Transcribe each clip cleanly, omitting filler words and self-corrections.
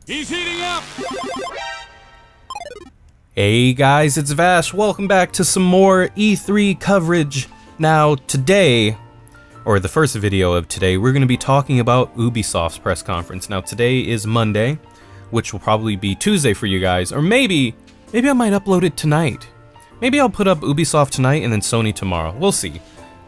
He's heating up! Hey guys, it's Vash. Welcome back to some more E3 coverage. Now today, or the first video of today, we're going to be talking about Ubisoft's press conference. Now today is Monday, which will probably be Tuesday for you guys, or maybe I might upload it tonight. Maybe I'll put up Ubisoft tonight and then Sony tomorrow. We'll see.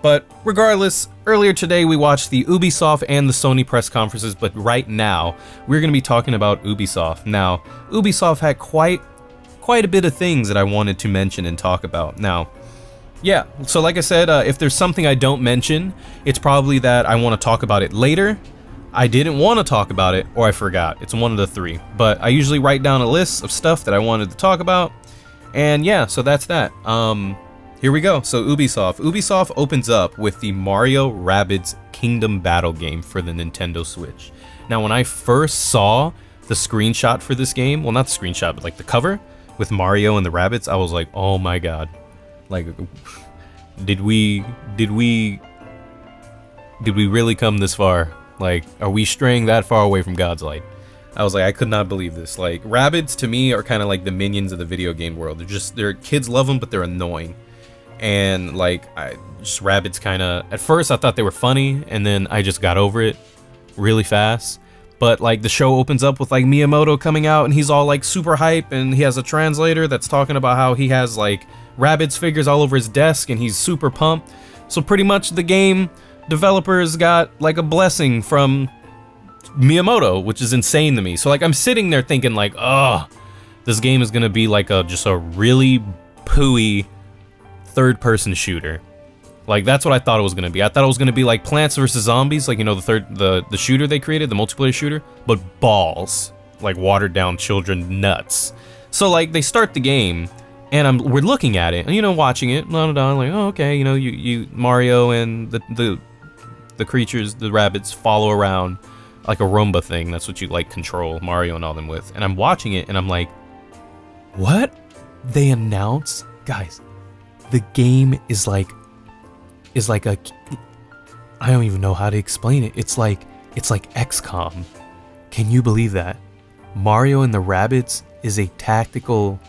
But regardless, earlier today we watched the Ubisoft and the Sony press conferences, but right now we're going to be talking about Ubisoft. Now, Ubisoft had quite a bit of things that I wanted to mention and talk about. Now, yeah, so like I said, if there's something I don't mention, it's probably that I want to talk about it later, I didn't want to talk about it, or I forgot. It's one of the three. But I usually write down a list of stuff that I wanted to talk about, and yeah, so that's that. Here we go. So Ubisoft opens up with the Mario Rabbids Kingdom Battle game for the Nintendo Switch. Now, when I first saw the screenshot for this game, well, not the screenshot, but like the cover with Mario and the rabbits, I was like, oh my god. Like, did we really come this far? Like, are we straying that far away from God's light? I was like, I could not believe this. Like, rabbits to me are kind of like the minions of the video game world. They're kids love them, but they're annoying. And like, rabbits kind of, at first I thought they were funny, and then I just got over it really fast. But like, the show opens up with like Miyamoto coming out, and he's all like super hype, and he has a translator that's talking about how he has like Rabbids figures all over his desk, and he's super pumped. So pretty much the game developers got like a blessing from Miyamoto, which is insane to me. So like, I'm sitting there thinking like, oh, this game is gonna be like just a really pooey third-person shooter. Like, that's what I thought it was gonna be. I thought it was gonna be like Plants vs. Zombies, like, you know, the shooter they created, the multiplayer shooter, but balls, like watered down children nuts. So like, they start the game, and we're looking at it, and you know, watching it, like, oh, okay, you know, you Mario and the creatures, the rabbits, follow around like a Roomba thing. That's what you like control Mario and all them with. And I'm watching it, and I'm like, what? They announce, guys, the game is like a, I don't even know how to explain it. It's like XCOM. Can you believe that? Mario and the Rabbids is a tactical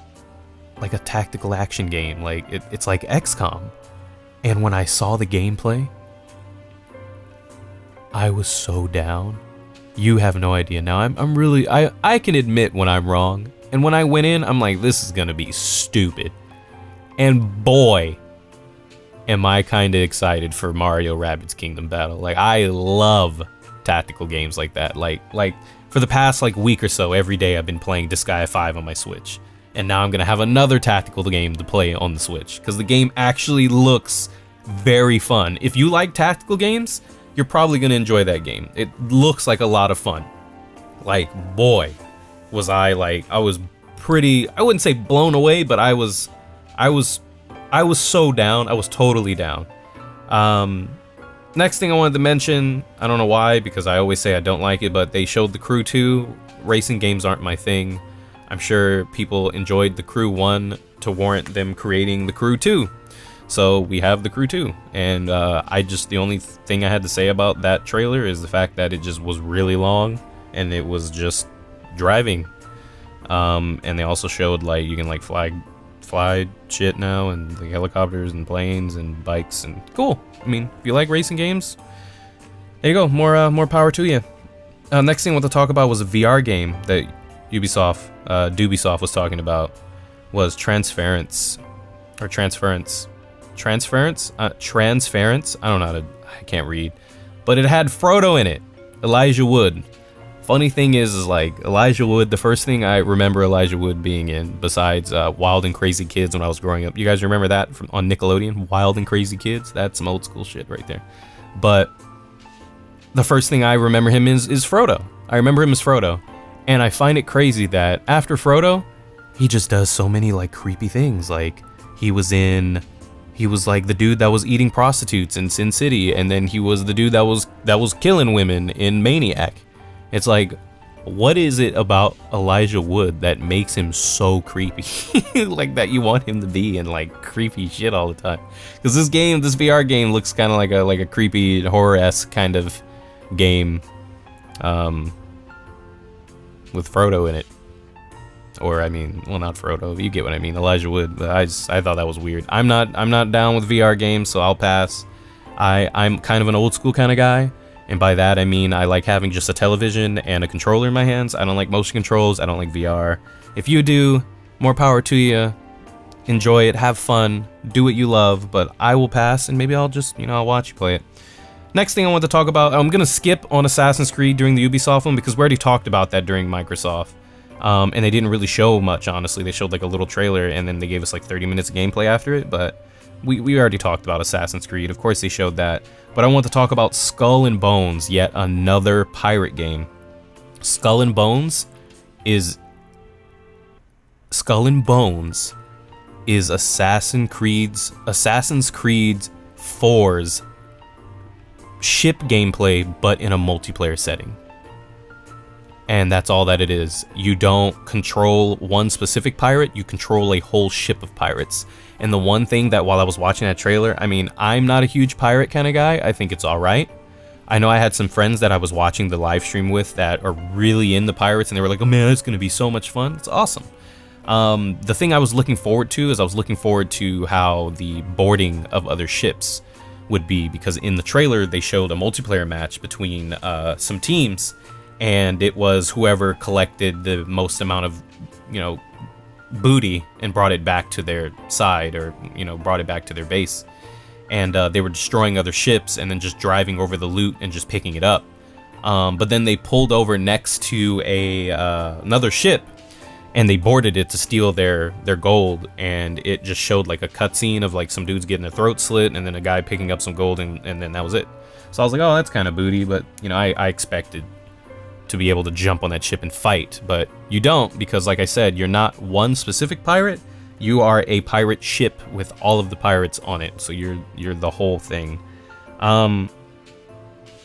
action game. Like, it's like XCOM. And when I saw the gameplay, I was so down. You have no idea. Now I'm really, I can admit when I'm wrong. And when I went in, I'm like, this is gonna be stupid. And boy, am I kind of excited for Mario Rabbids Kingdom Battle. Like, I love tactical games like that. Like for the past like week or so, every day I've been playing Disgaea 5 on my Switch. And now I'm gonna have another tactical game to play on the Switch, because the game actually looks very fun. If you like tactical games, you're probably gonna enjoy that game. It looks like a lot of fun. Like, boy, was I was pretty, I wouldn't say blown away, but I was so down. I was totally down. Next thing I wanted to mention, I don't know why, because I always say I don't like it, but they showed the Crew 2. Racing games aren't my thing. I'm sure people enjoyed the Crew 1 to warrant them creating the Crew 2. So we have the Crew 2. And the only thing I had to say about that trailer is the fact that it just was really long, and it was just driving. And they also showed like you can like fly shit now, and like helicopters and planes and bikes, and cool. I mean, if you like racing games, there you go. More power to you. Next thing I want to talk about was a VR game that Ubisoft was talking about, was Transference. I don't know I can't read, but it had Frodo in it, Elijah Wood. Funny thing is like, Elijah Wood, the first thing I remember Elijah Wood being in, besides Wild and Crazy Kids when I was growing up. You guys remember that on Nickelodeon? Wild and Crazy Kids? That's some old school shit right there. But the first thing I remember him is Frodo. I remember him as Frodo. And I find it crazy that after Frodo, he just does so many like creepy things. Like, he was like the dude that was eating prostitutes in Sin City, and then he was the dude that was killing women in Maniac. It's like, what is it about Elijah Wood that makes him so creepy? Like, that you want him to be in like creepy shit all the time? Because this VR game looks kind of like a creepy horror-esque kind of game. with Frodo in it. Or I mean, well, not Frodo. You get what I mean. Elijah Wood. But I thought that was weird. I'm not down with VR games, so I'll pass. I'm kind of an old school kind of guy, and by that I mean I like having just a television and a controller in my hands. I don't like motion controls. I don't like VR. If you do, more power to you. Enjoy it. Have fun. Do what you love. But I will pass, and maybe I'll just, you know, I'll watch you play it. Next thing I want to talk about, I'm gonna skip on Assassin's Creed during the Ubisoft one because we already talked about that during Microsoft. And they didn't really show much, honestly. They showed like a little trailer, and then they gave us like 30 minutes of gameplay after it, but we already talked about Assassin's Creed. Of course they showed that. But I want to talk about Skull and Bones, yet another pirate game. Skull and Bones is Assassin's Creed 4's ship gameplay, but in a multiplayer setting. And that's all that it is. You don't control one specific pirate, you control a whole ship of pirates. And the one thing that while I was watching that trailer, I mean, I'm not a huge pirate kind of guy. I think it's alright. I know I had some friends that I was watching the live stream with that are really into pirates, and they were like, oh man, it's going to be so much fun. It's awesome. The thing I was looking forward to is I was looking forward to how the boarding of other ships would be, because in the trailer they showed a multiplayer match between some teams, and it was whoever collected the most amount of, you know, booty and brought it back to their side, or, you know, brought it back to their base. And they were destroying other ships and then just driving over the loot and just picking it up. But then they pulled over next to another ship, and they boarded it to steal their gold, and it just showed like a cutscene of like some dudes getting their throat slit and then a guy picking up some gold, and then that was it. So I was like, oh, that's kind of booty, but you know, I expected to be able to jump on that ship and fight, but you don't, because like I said, you're not one specific pirate, you are a pirate ship with all of the pirates on it, so you're the whole thing.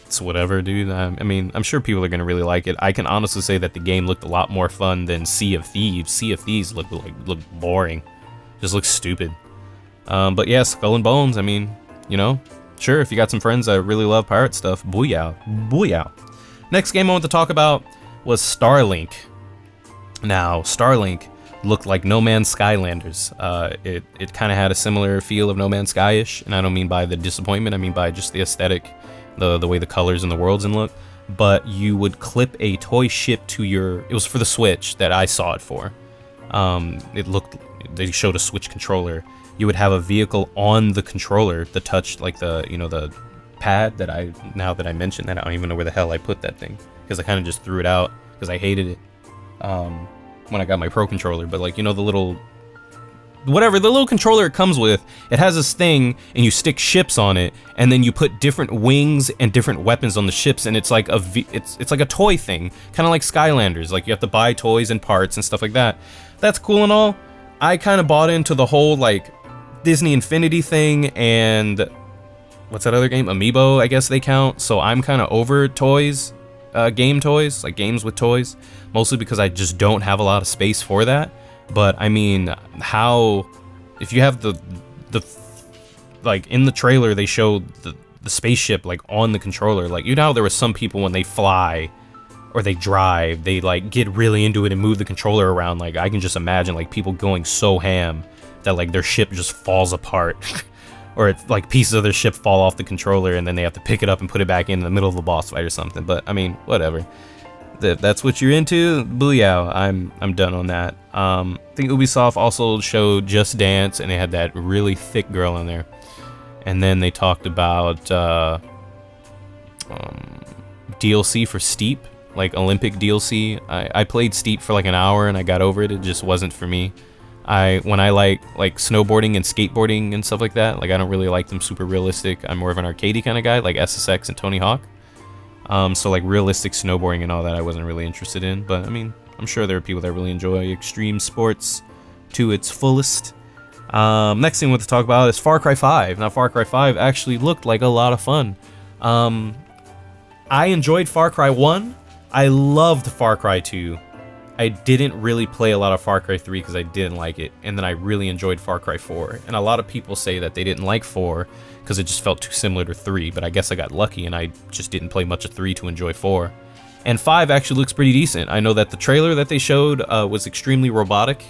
It's whatever, dude. I mean, I'm sure people are gonna really like it. I can honestly say that the game looked a lot more fun than Sea of Thieves. Sea of Thieves looked boring, just looked stupid. But yeah, Skull and Bones, I mean, you know, sure, if you got some friends that really love pirate stuff, booyah, booyah. Next game I want to talk about was Starlink. Now, Starlink looked like No Man's Skylanders. It kind of had a similar feel of No Man's Sky-ish, and I don't mean by the disappointment, I mean by just the aesthetic, the way the colors and the worlds and look. But you would clip a toy ship to your... It was for the Switch that I saw it for. They showed a Switch controller. You would have a vehicle on the controller, the touch, like the, you know, the pad that now that I mentioned that, I don't even know where the hell I put that thing, because I kind of just threw it out because I hated it when I got my Pro controller. But like, you know, the little controller it comes with, it has this thing, and you stick ships on it, and then you put different wings and different weapons on the ships, and it's like it's like a toy thing, kind of like Skylanders. Like, you have to buy toys and parts and stuff like that. That's cool and all. I kind of bought into the whole like Disney Infinity thing, and what's that other game? Amiibo, I guess they count. So I'm kind of over toys, game toys, like games with toys, mostly because I just don't have a lot of space for that. But I mean, if you have the like in the trailer they showed the spaceship like on the controller, like, you know how there were some people when they fly or they drive, they like get really into it and move the controller around. Like, I can just imagine like people going so ham that like their ship just falls apart. Or it's like pieces of their ship fall off the controller, and then they have to pick it up and put it back in the middle of a boss fight or something. But I mean, whatever. If that's what you're into, booyah, I'm done on that. I think Ubisoft also showed Just Dance, and they had that really thick girl in there. And then they talked about DLC for Steep, like Olympic DLC. I played Steep for like an hour and I got over it. It just wasn't for me. When I like snowboarding and skateboarding and stuff like that, like, I don't really like them super realistic. I'm more of an arcadey kind of guy, like SSX and Tony Hawk. So like realistic snowboarding and all that I wasn't really interested in. But I mean, I'm sure there are people that really enjoy extreme sports to its fullest. Next thing I want to talk about is Far Cry 5. Now, Far Cry 5 actually looked like a lot of fun. I enjoyed Far Cry 1. I loved Far Cry 2. I didn't really play a lot of Far Cry 3 because I didn't like it, and then I really enjoyed Far Cry 4. And a lot of people say that they didn't like 4 because it just felt too similar to 3, but I guess I got lucky and I just didn't play much of 3 to enjoy 4. And 5 actually looks pretty decent. I know that the trailer that they showed was extremely robotic.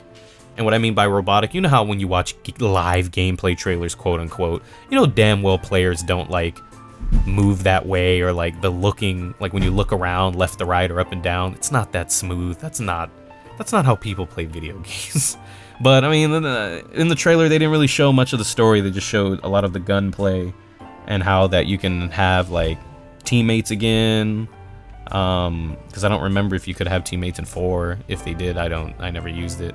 And what I mean by robotic, you know how when you watch live gameplay trailers, quote unquote, you know damn well players don't like move that way, or like the looking, like when you look around left to right or up and down, it's not that smooth. That's not how people play video games. But I mean, in the trailer they didn't really show much of the story. They just showed a lot of the gunplay and how that you can have like teammates again. Because I don't remember if you could have teammates in 4. If they did, I never used it.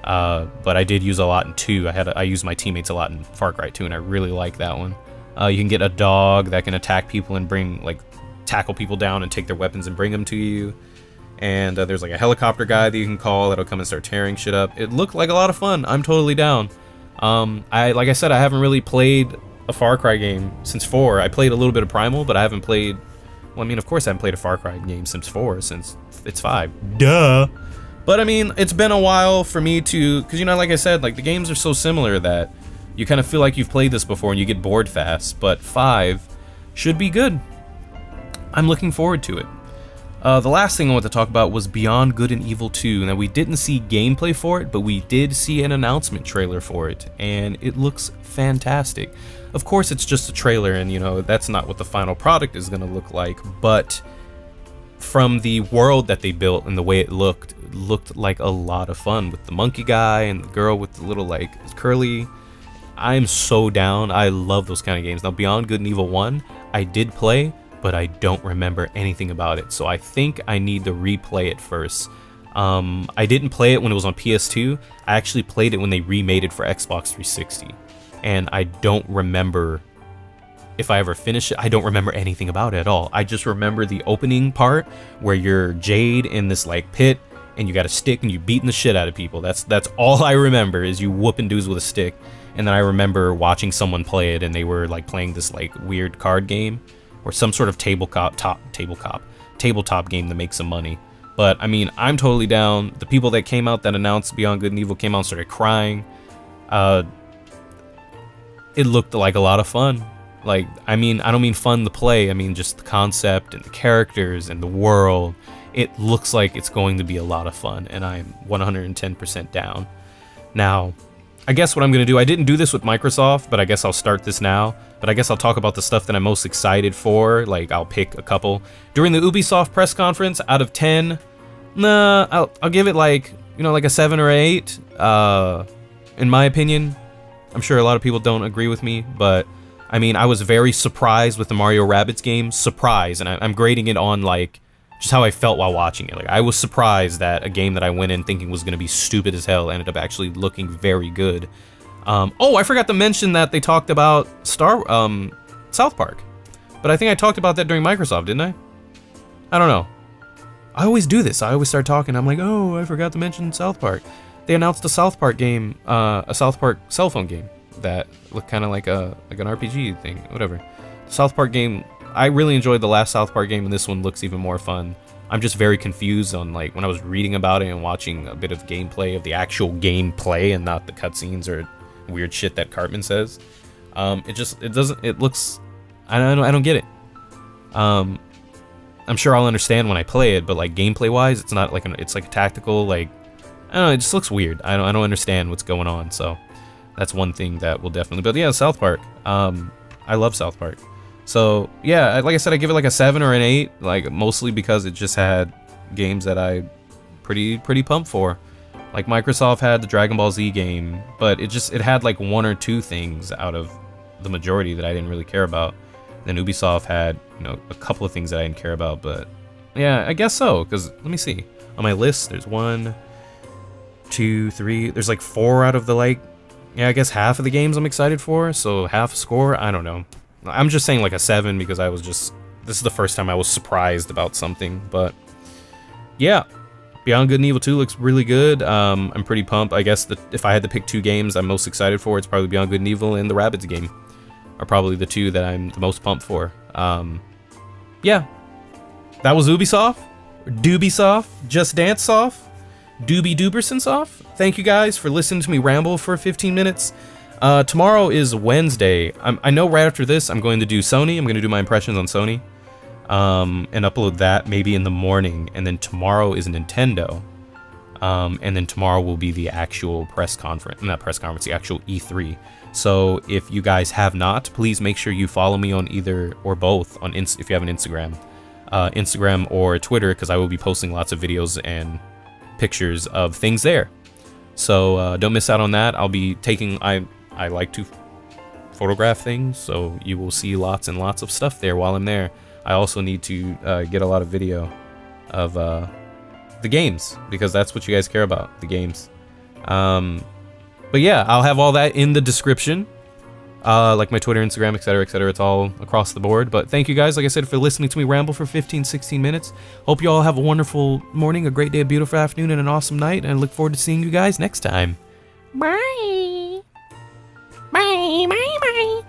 But I did use a lot in 2. I used my teammates a lot in Far Cry 2, and I really like that one. You can get a dog that can attack people and tackle people down and take their weapons and bring them to you. And there's like a helicopter guy that you can call that'll come and start tearing shit up. It looked like a lot of fun. I'm totally down. Like I said, I haven't really played a Far Cry game since 4. I played a little bit of Primal, but I haven't played... Well, I mean, of course I haven't played a Far Cry game since 4, since it's 5. Duh! But I mean, it's been a while for me to... Because, you know, like I said, like the games are so similar that you kind of feel like you've played this before and you get bored fast. But 5 should be good. I'm looking forward to it. The last thing I want to talk about was Beyond Good and Evil 2. Now, we didn't see gameplay for it, but we did see an announcement trailer for it, and it looks fantastic. Of course, it's just a trailer, and, you know, that's not what the final product is going to look like, but from the world that they built and the way it looked like a lot of fun with the monkey guy and the girl with the little, like, curly. I'm so down. I love those kind of games. Now, Beyond Good and Evil 1, I did play, but I don't remember anything about it, so I think I need to replay it first. I didn't play it when it was on PS2. I actually played it when they remade it for Xbox 360, and I don't remember if I ever finished it. I don't remember anything about it at all. I just remember the opening part where you're Jade in this like pit, and you got a stick and you beating the shit out of people. That's all I remember, is you whooping dudes with a stick. And then I remember watching someone play it, and they were like playing this like weird card game, or some sort of tabletop game to make some money. But I mean, I'm totally down. The people that came out that announced Beyond Good and Evil came out and started crying. It looked like a lot of fun. Like, I mean, I don't mean fun to play, I mean just the concept and the characters and the world. It looks like it's going to be a lot of fun, and I'm 110% down. Now, I guess what I'm going to do, I didn't do this with Microsoft, but I guess I'll start this now. But I guess I'll talk about the stuff that I'm most excited for. Like, I'll pick a couple. During the Ubisoft press conference, out of 10, nah, I'll give it like, you know, like a 7 or 8. In my opinion, I'm sure a lot of people don't agree with me, but I mean, I was very surprised with the Mario Rabbids game. Surprised, and I'm grading it on like just how I felt while watching it. Like, I was surprised that a game that I went in thinking was going to be stupid as hell ended up actually looking very good. Oh, I forgot to mention that they talked about South Park. But I think I talked about that during Microsoft, didn't I? I don't know. I always do this. I always start talking. I'm like, oh, I forgot to mention South Park. They announced a South Park game, a South Park cell phone game that looked kind of like an RPG thing, whatever. The South Park game, I really enjoyed the last South Park game, and this one looks even more fun. I'm just very confused on, like, when I was reading about it and watching a bit of gameplay of the actual gameplay and not the cutscenes or weird shit that Cartman says. It looks, I don't get it. I'm sure I'll understand when I play it, but like gameplay wise, it's not like it's like a tactical, like, I don't know, it just looks weird. I don't understand what's going on, so that's one thing that will definitely, but yeah, South Park. I love South Park. So yeah, like I said, I give it like a 7 or an 8, like mostly because it just had games that I pretty pumped for. Like Microsoft had the Dragon Ball Z game, but it had like 1 or 2 things out of the majority that I didn't really care about. Then Ubisoft had, you know, a couple of things that I didn't care about, but yeah, I guess so, because let me see. On my list, there's 1, 2, 3, there's like 4 out of the like, yeah, I guess half of the games I'm excited for, so half a score, I don't know. I'm just saying like a 7 because this is the first time I was surprised about something, but yeah. Beyond Good and Evil 2 looks really good. I'm pretty pumped. I guess that if I had to pick 2 games I'm most excited for, it's probably Beyond Good and Evil and the Rabbids game are probably the 2 that I'm the most pumped for. Yeah. That was Ubisoft, or Doobiesoft, Just Dance Soft, Doobie Dooberson Soft. Thank you guys for listening to me ramble for 15 minutes. Tomorrow is Wednesday. I know right after this I'm going to do Sony. I'm going to do my impressions on Sony. and upload that maybe in the morning, and then tomorrow is Nintendo, and then tomorrow will be the actual press conference, not press conference, the actual E3. So if you guys have not, please make sure you follow me on either or both on if you have an Instagram or Twitter, because I will be posting lots of videos and pictures of things there. So don't miss out on that. I'll be taking, I like to photograph things, so you will see lots and lots of stuff there while I'm there. I also need to get a lot of video of the games, because that's what you guys care about, the games. But yeah, I'll have all that in the description, like my Twitter, Instagram, etc., etc. It's all across the board. But thank you guys, like I said, for listening to me ramble for 15-16 minutes. Hope you all have a wonderful morning, a great day, a beautiful afternoon, and an awesome night, and I look forward to seeing you guys next time. Bye. Bye, bye, bye.